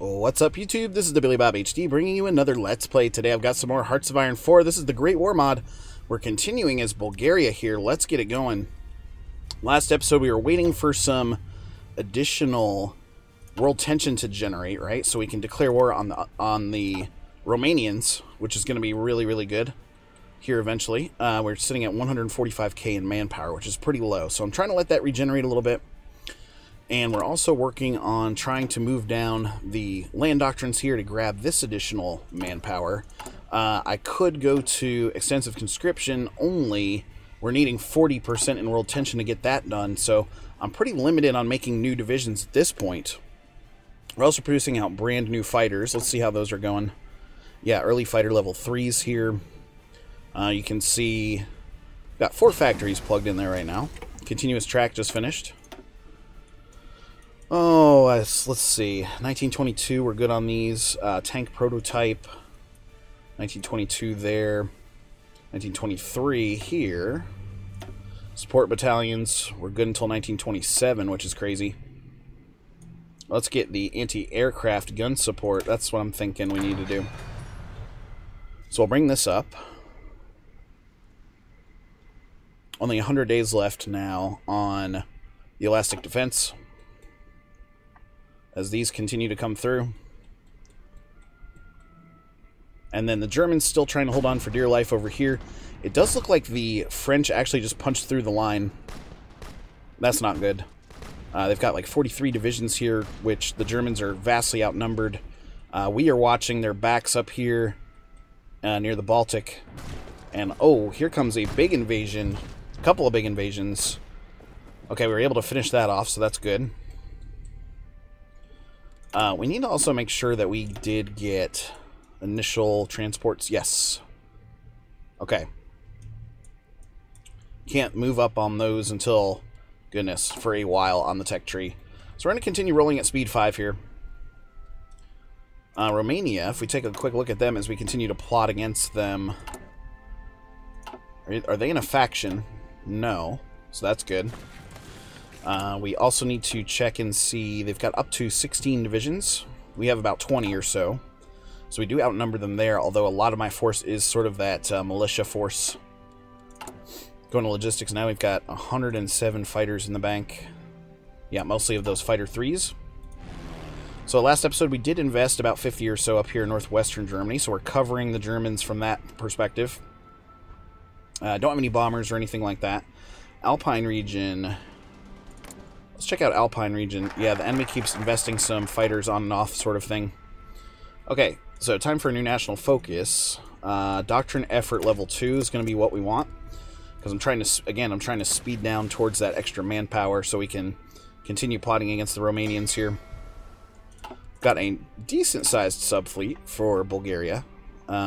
What's up, YouTube? This is the Billy Bob HD bringing you another Let's Play. Today I've got some more Hearts of Iron 4. This is the Great War mod. We're continuing as Bulgaria here. Let's get it going. Last episode we were waiting for some additional world tension to generate, right? So we can declare war on the Romanians, which is going to be really, really good here eventually. We're sitting at 145k in manpower, which is pretty low. So I'm trying to let that regenerate a little bit. And we're also working on trying to move down the land doctrines here to grab this additional manpower. I could go to extensive conscription, only we're needing 40% in world tension to get that done. So I'm pretty limited on making new divisions at this point. We're also producing out brand new fighters. Let's see how those are going. Yeah, early fighter level 3s here. You can see got 4 factories plugged in there right now. Continuous track just finished. Oh, let's see. 1922, we're good on these. Tank prototype. 1922 there. 1923 here. Support battalions, we're good until 1927, which is crazy. Let's get the anti-aircraft gun support. That's what I'm thinking we need to do. So I'll bring this up. Only 100 days left now on the elastic defense, as these continue to come through. And then the Germans still trying to hold on for dear life over here. It does look like the French actually just punched through the line. That's not good. They've got like 43 divisions here, which the Germans are vastly outnumbered. We are watching their backs up here near the Baltic. And oh, here comes a big invasion. A couple of big invasions. Okay, we were able to finish that off, so that's good. We need to also make sure that we did get initial transports. Yes. Okay. Can't move up on those until, goodness, for a while on the tech tree. So we're going to continue rolling at speed 5 here. Romania, if we take a quick look at them as we continue to plot against them. Are they in a faction? No. So that's good. We also need to check and see, they've got up to 16 divisions. We have about 20 or so. So we do outnumber them there, although a lot of my force is sort of that militia force. Going to logistics now, we've got 107 fighters in the bank. Yeah, mostly of those fighter 3s. So last episode we did invest about 50 or so up here in northwestern Germany, so we're covering the Germans from that perspective. Don't have any bombers or anything like that. Alpine region. Let's check out Alpine region. Yeah, the enemy keeps investing some fighters on and off sort of thing. Okay, so time for a new national focus. Doctrine effort level 2 is going to be what we want. Because I'm trying to speed down towards that extra manpower so we can continue plotting against the Romanians here. Got a decent-sized subfleet for Bulgaria.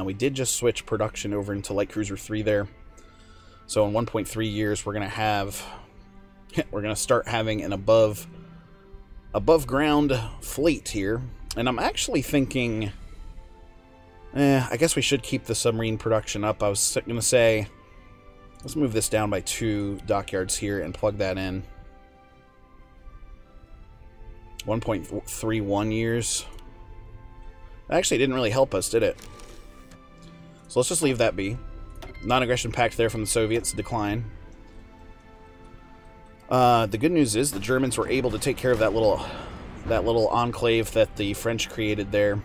We did just switch production over into Light Cruiser 3 there. So in 1.3 years, we're going to start having an above ground fleet here. And I'm actually thinking, I guess we should keep the submarine production up. I was going to say, let's move this down by 2 dockyards here and plug that in. 1.31 years. That actually didn't really help us, did it? So let's just leave that be. Non-aggression pact there from the Soviets, decline. The good news is the Germans were able to take care of that little enclave that the French created there.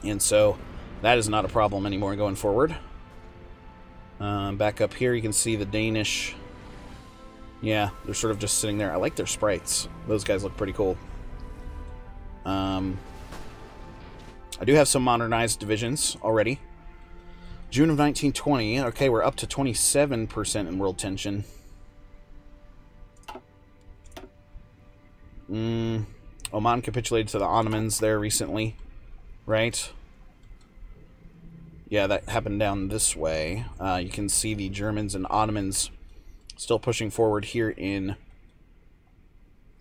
And so that is not a problem anymore going forward. Back up here you can see the Danish. Yeah, they're sort of just sitting there. I like their sprites. Those guys look pretty cool. I do have some modernized divisions already. June of 1920. Okay, we're up to 27% in world tension. Oman capitulated to the Ottomans there recently, right? Yeah, that happened down this way. You can see the Germans and Ottomans still pushing forward here in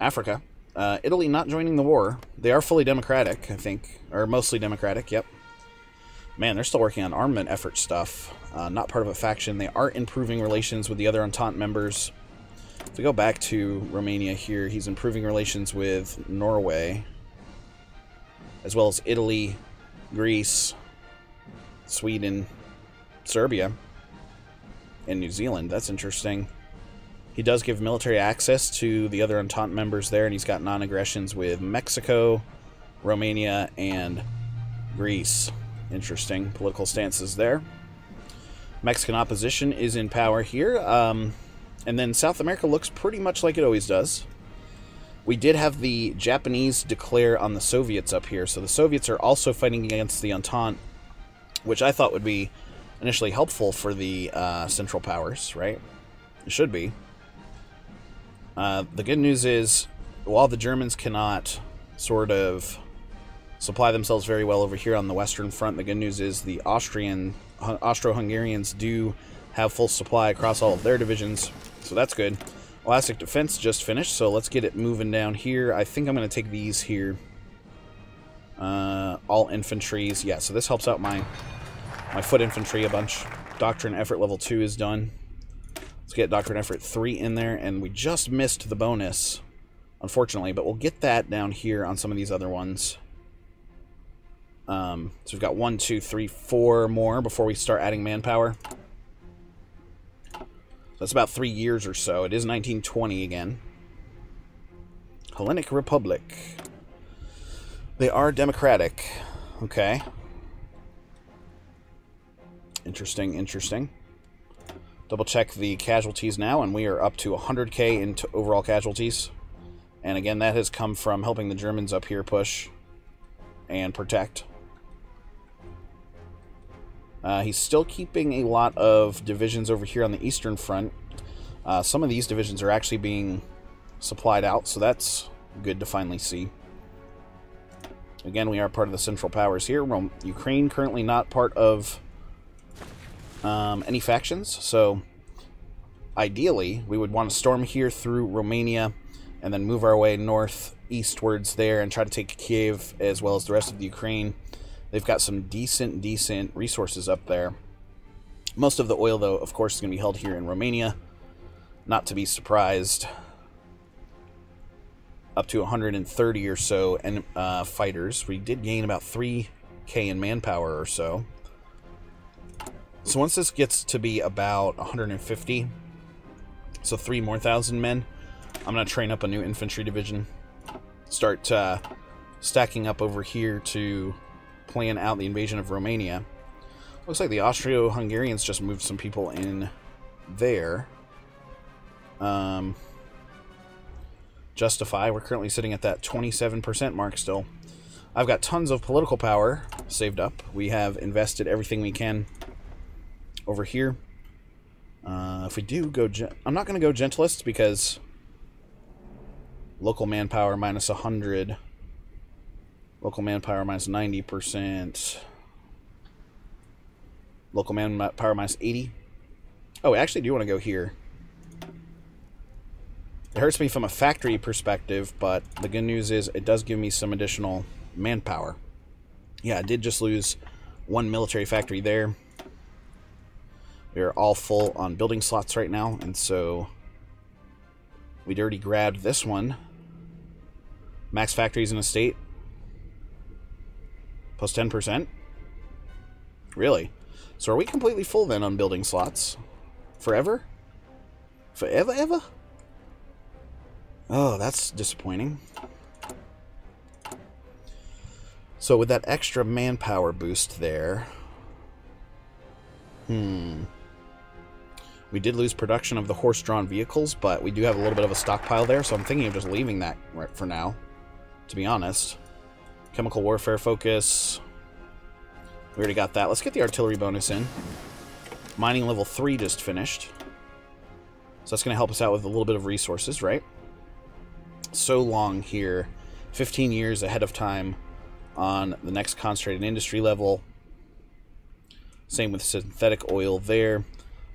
Africa. Italy not joining the war. They are fully democratic, I think. Or mostly democratic, yep. Man, they're still working on armament effort stuff. Not part of a faction. They are improving relations with the other Entente members. If we go back to Romania here, he's improving relations with Norway. as well as Italy, Greece, Sweden, Serbia, and New Zealand. That's interesting. He does give military access to the other Entente members there, and he's got non-aggressions with Mexico, Romania, and Greece. Interesting political stances there. Mexican opposition is in power here. And then South America looks pretty much like it always does. We did have the Japanese declare on the Soviets up here, so the Soviets are also fighting against the Entente, which I thought would be initially helpful for the Central Powers, right? It should be. The good news is, while the Germans cannot sort of supply themselves very well over here on the Western Front, the good news is the Austro-Hungarians do have full supply across all of their divisions, so that's good. Elastic Defense just finished, so let's get it moving down here. I think I'm going to take these here. All infantries. Yeah, so this helps out my foot infantry a bunch. Doctrine Effort level 2 is done. Let's get Doctrine Effort 3 in there, and we just missed the bonus, unfortunately, but we'll get that down here on some of these other ones. So we've got 1, 2, 3, 4 more before we start adding manpower. That's about 3 years or so. It is 1920 again. Hellenic Republic. They are democratic. Okay. Interesting, interesting. Double check the casualties now, and we are up to 100k in overall casualties. And again, that has come from helping the Germans up here push and protect. He's still keeping a lot of divisions over here on the Eastern Front. Some of these divisions are actually being supplied out, so that's good to finally see. Again, we are part of the Central Powers here. Ukraine currently not part of any factions, so ideally we would want to storm here through Romania and then move our way northeastwards there and try to take Kiev as well as the rest of the Ukraine. They've got some decent resources up there. Most of the oil, though, of course, is going to be held here in Romania. Not to be surprised. Up to 130 or so and fighters. We did gain about 3k in manpower or so. So once this gets to be about 150, so 3,000 more men, I'm going to train up a new infantry division. Start stacking up over here to plan out the invasion of Romania. Looks like the Austro-Hungarians just moved some people in there. Justify, we're currently sitting at that 27% mark still. I've got tons of political power saved up. We have invested everything we can over here. If we do go... I'm not going to go Gentilists because local manpower minus 100... Local manpower minus 90%. Local manpower minus 80. Oh, I actually do want to go here. It hurts me from a factory perspective, but the good news is it does give me some additional manpower. Yeah, I did just lose one military factory there. We are all full on building slots right now, and so we'd already grabbed this one. Max factories in a state. Plus 10%? Really? So are we completely full then on building slots? Forever? Forever, ever? Oh, that's disappointing. So with that extra manpower boost there... We did lose production of the horse-drawn vehicles, but we do have a little bit of a stockpile there, so I'm thinking of just leaving that right for now, to be honest. Chemical warfare focus. We already got that. Let's get the artillery bonus in. Mining level 3 just finished. So that's going to help us out with a little bit of resources, right? So long here. 15 years ahead of time on the next concentrated industry level. Same with synthetic oil there.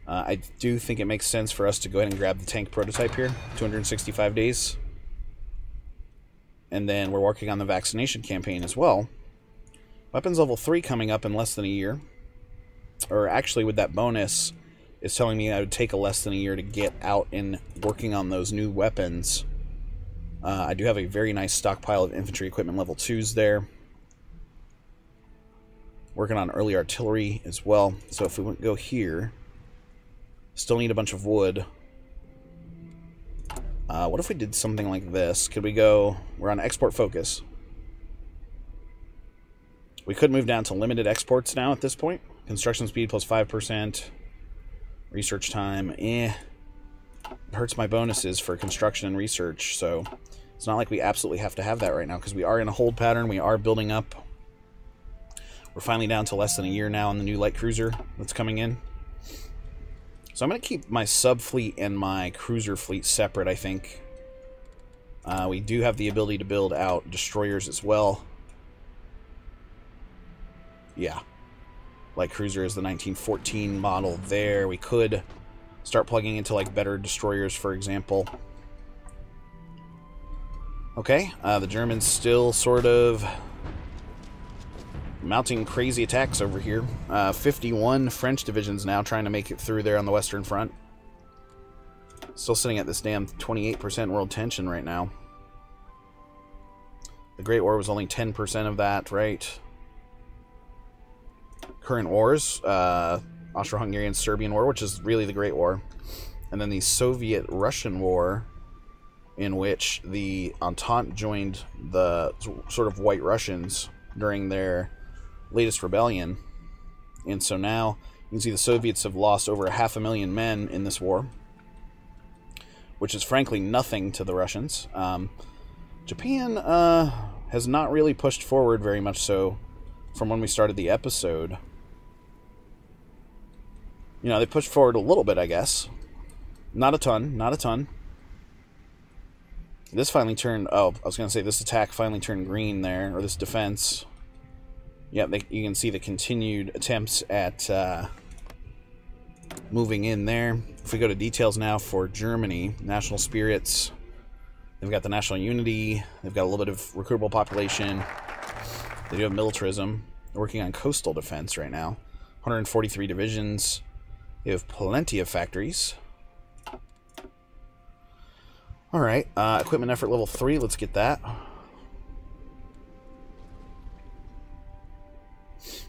I do think it makes sense for us to go ahead and grab the tank prototype here. 265 days. And then we're working on the vaccination campaign as well. Weapons level 3 coming up in less than a year. Or actually, with that bonus, it's telling me I would take a less than a year to get out and working on those new weapons. I do have a very nice stockpile of infantry equipment level 2s there. Working on early artillery as well. So if we go here, still need a bunch of wood. What if we did something like this? Could we go... We're on export focus. We could move down to limited exports now at this point. Construction speed plus 5%. Research time, It hurts my bonuses for construction and research, so it's not like we absolutely have to have that right now, because we are in a hold pattern. We are building up. We're finally down to less than a year now on the new light cruiser that's coming in. So I'm going to keep my sub fleet and my cruiser fleet separate, I think. We do have the ability to build out destroyers as well. Yeah. Light cruiser is the 1914 model there. We could start plugging into like better destroyers, for example. Okay, the Germans still sort of mounting crazy attacks over here. 51 French divisions now trying to make it through there on the Western Front. Still sitting at this damn 28% world tension right now. The Great War was only 10% of that, right? Current wars, Austro-Hungarian Serbian War, which is really the Great War. And then the Soviet-Russian War, in which the Entente joined the sort of White Russians during their latest rebellion. And so now you can see the Soviets have lost over 500,000 men in this war, which is frankly nothing to the Russians. Japan has not really pushed forward very much so from when we started the episode. You know, they pushed forward a little bit, I guess. Not a ton, not a ton. This finally turned... Oh, I was going to say this attack finally turned green there, or this defense. Yeah, you can see the continued attempts at moving in there. If we go to details now for Germany, national spirits, they've got the national unity, they've got a little bit of recruitable population, they do have militarism. They're working on coastal defense right now. 143 divisions. They have plenty of factories. Alright, equipment effort level 3, let's get that.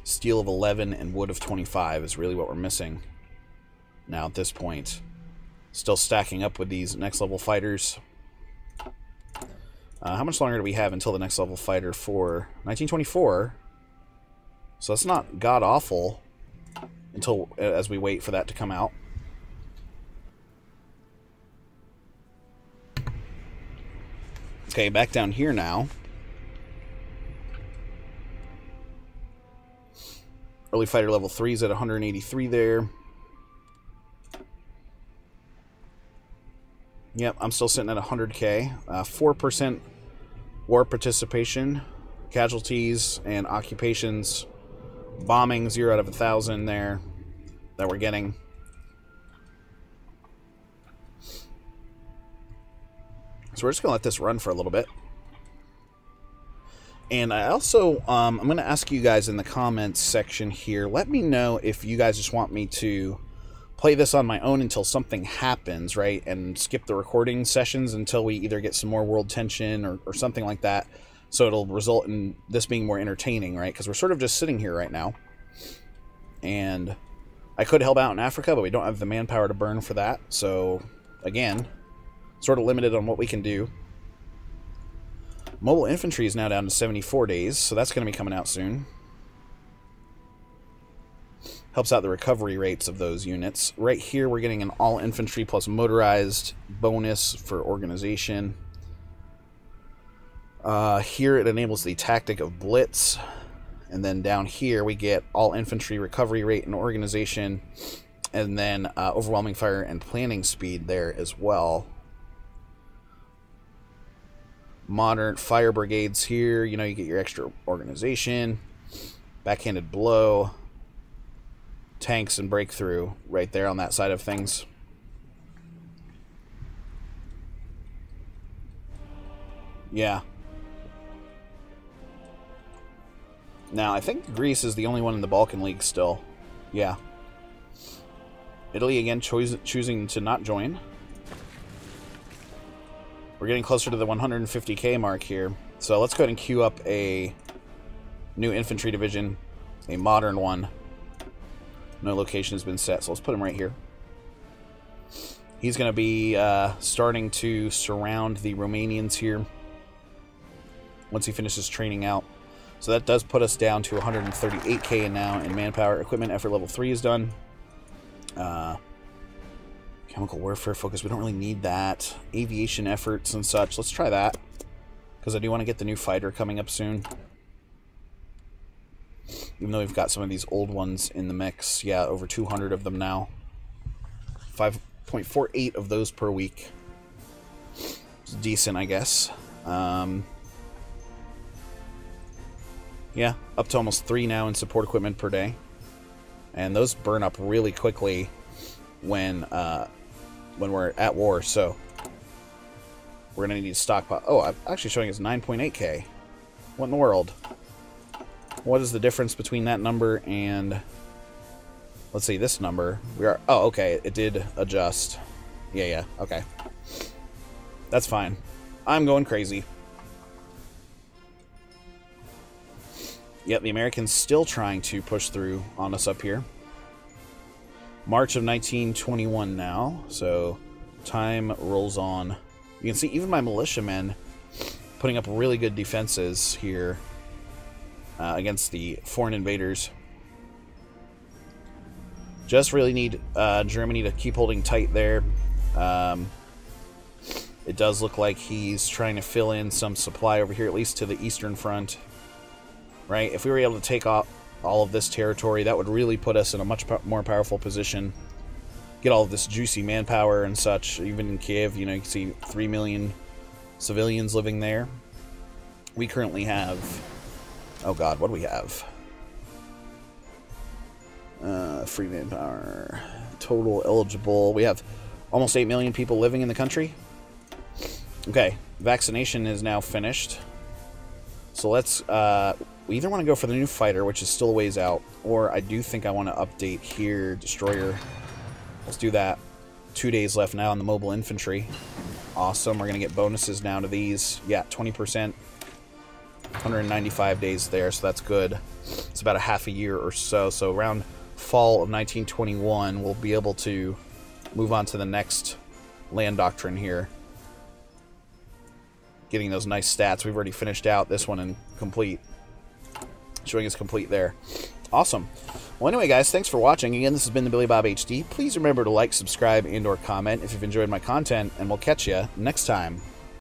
Steel of 11 and wood of 25 is really what we're missing now at this point. Still stacking up with these next level fighters. How much longer do we have until the next level fighter for 1924? So that's not god-awful until as we wait for that to come out. Okay, back down here now. Early fighter level 3 is at 183 there. Yep, I'm still sitting at 100k. 4% war participation, casualties, and occupations. Bombing, 0 out of 1,000 there that we're getting. So we're just going to let this run for a little bit. And I also, I'm going to ask you guys in the comments section here, let me know if you guys just want me to play this on my own until something happens, right? And skip the recording sessions until we either get some more world tension or something like that. So it'll result in this being more entertaining, right? Because we're sort of just sitting here right now. And I could help out in Africa, but we don't have the manpower to burn for that. So, again, sort of limited on what we can do. Mobile infantry is now down to 74 days, so that's going to be coming out soon. Helps out the recovery rates of those units. Right here, we're getting an all-infantry plus motorized bonus for organization. Here, it enables the tactic of blitz. And then down here, we get all-infantry recovery rate and organization. And then overwhelming fire and planning speed there as well. Modern fire brigades here, you know, you get your extra organization, backhanded blow, tanks and breakthrough right there on that side of things. Yeah. Now, I think Greece is the only one in the Balkan League still. Yeah. Italy, again, choosing to not join. We're getting closer to the 150k mark here. So let's go ahead and queue up a new infantry division. a modern one. No location has been set, so let's put him right here. He's going to be starting to surround the Romanians here once he finishes training out. So that does put us down to 138k now in manpower. Equipment effort level 3 is done. Chemical warfare focus, we don't really need that. Aviation efforts and such, let's try that. Because I do want to get the new fighter coming up soon. Even though we've got some of these old ones in the mix. Yeah, over 200 of them now. 5.48 of those per week. It's decent, I guess. Yeah, up to almost 3 now in support equipment per day. And those burn up really quickly when we're at war, so we're going to need to stockpile. Oh, I'm actually showing us 9.8k. What in the world? What is the difference between that number and, let's see, this number? We are, oh, okay, it did adjust. Yeah, okay. That's fine. I'm going crazy. Yep, the Americans still trying to push through on us up here. March of 1921 now, so time rolls on. You can see even my militiamen putting up really good defenses here against the foreign invaders. Just really need Germany to keep holding tight there. It does look like he's trying to fill in some supply over here, at least to the eastern front. Right? If we were able to take off all of this territory, that would really put us in a much more powerful position. Get all of this juicy manpower and such. Even in Kiev, you know, you can see 3 million civilians living there. We currently have... Oh god, what do we have? Free manpower. Total eligible. We have almost 8 million people living in the country. Okay, vaccination is now finished. So let's... we either want to go for the new fighter, which is still a ways out, or I do think I want to update here, destroyer. Let's do that. 2 days left now on the mobile infantry. Awesome. We're going to get bonuses now to these. Yeah, 20%. 195 days there, so that's good. It's about a half a year or so. So around fall of 1921, we'll be able to move on to the next land doctrine here. Getting those nice stats. We've already finished out this one and complete. Showing us complete there. Awesome. Well, anyway, guys, thanks for watching. Again, this has been the Billy Bob HD. Please remember to like, subscribe, and/or comment if you've enjoyed my content, and we'll catch you next time.